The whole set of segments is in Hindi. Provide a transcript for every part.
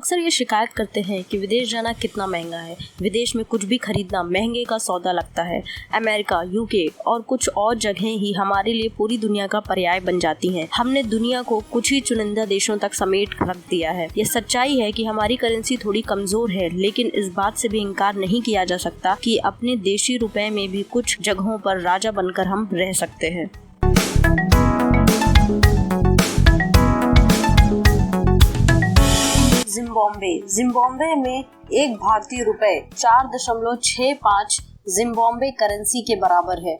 अक्सर ये शिकायत करते हैं कि विदेश जाना कितना महंगा है। विदेश में कुछ भी खरीदना महंगे का सौदा लगता है। अमेरिका, यूके और कुछ और जगहें ही हमारे लिए पूरी दुनिया का पर्याय बन जाती हैं। हमने दुनिया को कुछ ही चुनिंदा देशों तक समेट रख दिया है। ये सच्चाई है कि हमारी करेंसी थोड़ी कमजोर है, लेकिन इस बात से भी इनकार नहीं किया जा सकता कि अपने देशी रुपए में भी कुछ जगहों पर राजा बनकर हम रह सकते हैं। जिम्बाब्वे में एक भारतीय रुपए 4.65 जिम्बाब्वे करेंसी के बराबर है।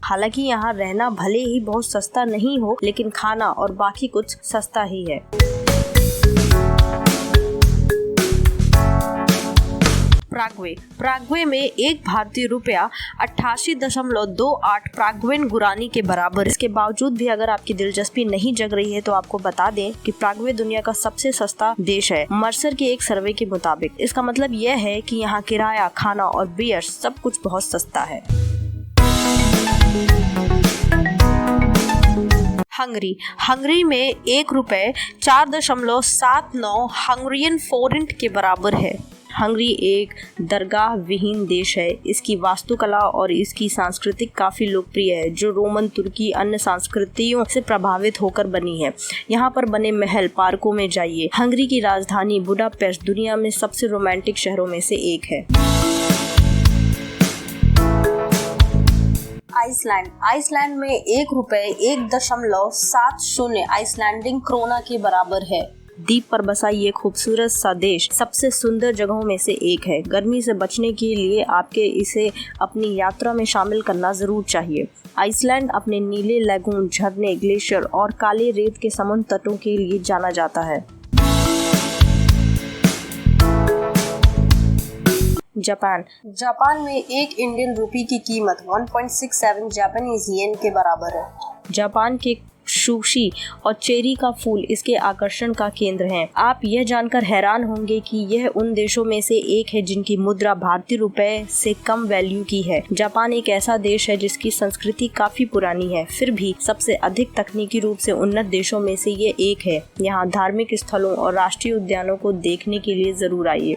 हालांकि यहाँ रहना भले ही बहुत सस्ता नहीं हो, लेकिन खाना और बाकी कुछ सस्ता ही है। प्राग्वे में एक भारतीय रुपया 88.28 प्राग्वेन गुरानी के बराबर। इसके बावजूद भी अगर आपकी दिलचस्पी नहीं जग रही है तो आपको बता दें कि प्राग्वे दुनिया का सबसे सस्ता देश है, मर्सर के एक सर्वे के मुताबिक। इसका मतलब यह है कि यहाँ किराया, खाना और बियर सब कुछ बहुत सस्ता है। हंगरी में एक रुपए 4.79 हंगरियन फोरिंट के बराबर है। हंगरी एक दरगाह विहीन देश है। इसकी वास्तुकला और इसकी संस्कृति काफी लोकप्रिय है, जो रोमन, तुर्की, अन्य संस्कृतियों से प्रभावित होकर बनी है। यहाँ पर बने महल, पार्कों में जाइए। हंगरी की राजधानी बुडापेस्ट दुनिया में सबसे रोमांटिक शहरों में से एक है। आइसलैंड में एक रुपए 1.70 आइसलैंडिंग क्रोना के बराबर है। द्वीप पर बसा ये खूबसूरत सा देश सबसे सुंदर जगहों में से एक है। गर्मी से बचने के लिए आपके इसे अपनी यात्रा में शामिल करना जरूर चाहिए। आइसलैंड अपने नीले लगून, झरने, ग्लेशियर और काले रेत के समुद्र तटों के लिए जाना जाता है। जापान में एक इंडियन रुपी की कीमत 1.67 जापानीज येन के बराबर है। जापान के सुशी और चेरी का फूल इसके आकर्षण का केंद्र हैं। आप यह जानकर हैरान होंगे कि यह उन देशों में से एक है जिनकी मुद्रा भारतीय रुपए से कम वैल्यू की है। जापान एक ऐसा देश है जिसकी संस्कृति काफी पुरानी है, फिर भी सबसे अधिक तकनीकी रूप से उन्नत देशों में से ये एक है। यहाँ धार्मिक स्थलों और राष्ट्रीय उद्यानों को देखने के लिए जरूर आइए।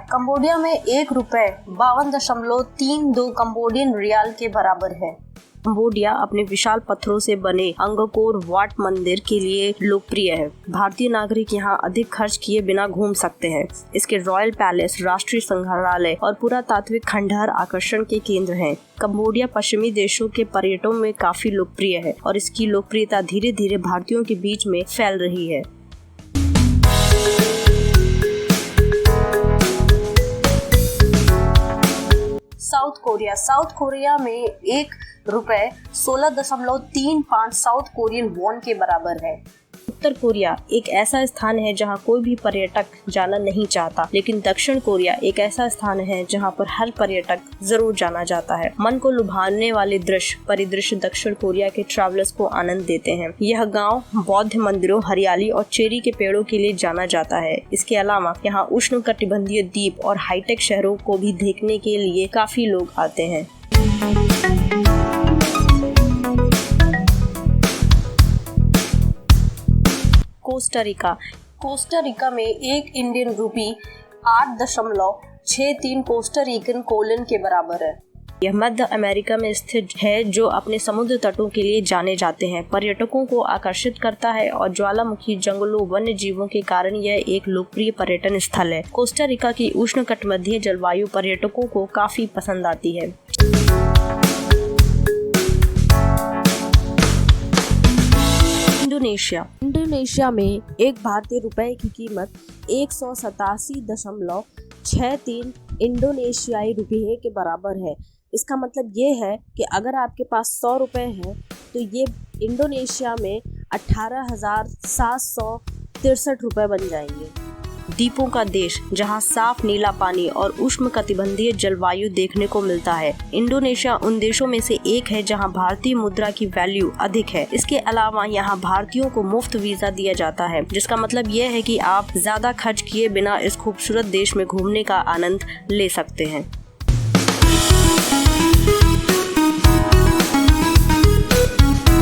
कंबोडिया में एक रुपए 52.32 कंबोडियन रियाल के बराबर है। कंबोडिया अपने विशाल पत्थरों से बने अंगकोर वाट मंदिर के लिए लोकप्रिय है। भारतीय नागरिक यहाँ अधिक खर्च किए बिना घूम सकते हैं। इसके रॉयल पैलेस, राष्ट्रीय संग्रहालय और पुरातात्विक खंडहर आकर्षण के केंद्र हैं। कंबोडिया पश्चिमी देशों के पर्यटकों में काफी लोकप्रिय है और इसकी लोकप्रियता धीरे धीरे भारतीयों के बीच में फैल रही है। साउथ कोरिया में एक रुपए 16.35 साउथ कोरियन वॉन के बराबर है। उत्तर कोरिया एक ऐसा स्थान है जहां कोई भी पर्यटक जाना नहीं चाहता, लेकिन दक्षिण कोरिया एक ऐसा स्थान है जहां पर हर पर्यटक जरूर जाना चाहता है। मन को लुभाने वाले परिदृश्य दक्षिण कोरिया के ट्रैवलर्स को आनंद देते हैं। यह गांव बौद्ध मंदिरों, हरियाली और चेरी के पेड़ों के लिए जाना जाता है। इसके अलावा यहाँ उष्णकटिबंधीय द्वीप और हाईटेक शहरों को भी देखने के लिए काफी लोग आते हैं। कोस्टा रिका में एक इंडियन रुपी 8.63 कोस्टा रिकन कोलन के बराबर है। यह मध्य अमेरिका में स्थित है, जो अपने समुद्र तटों के लिए जाने जाते हैं। पर्यटकों को आकर्षित करता है और ज्वालामुखी जंगलों, वन्य जीवों के कारण यह एक लोकप्रिय पर्यटन स्थल है। कोस्टा रिका की उष्णकटिबंधीय जलवायु पर्यटकों को काफी पसंद आती है। इंडोनेशिया में एक भारतीय रुपए की कीमत 187.63 इंडोनेशियाई रुपये के बराबर है। इसका मतलब ये है कि अगर आपके पास 100 रुपए हैं तो ये इंडोनेशिया में 18,763 रुपए बन जाएंगे। द्वीपों का देश जहां साफ नीला पानी और उष्णकटिबंधीय जलवायु देखने को मिलता है। इंडोनेशिया उन देशों में से एक है जहां भारतीय मुद्रा की वैल्यू अधिक है। इसके अलावा यहां भारतीयों को मुफ्त वीजा दिया जाता है, जिसका मतलब यह है कि आप ज्यादा खर्च किए बिना इस खूबसूरत देश में घूमने का आनंद ले सकते हैं।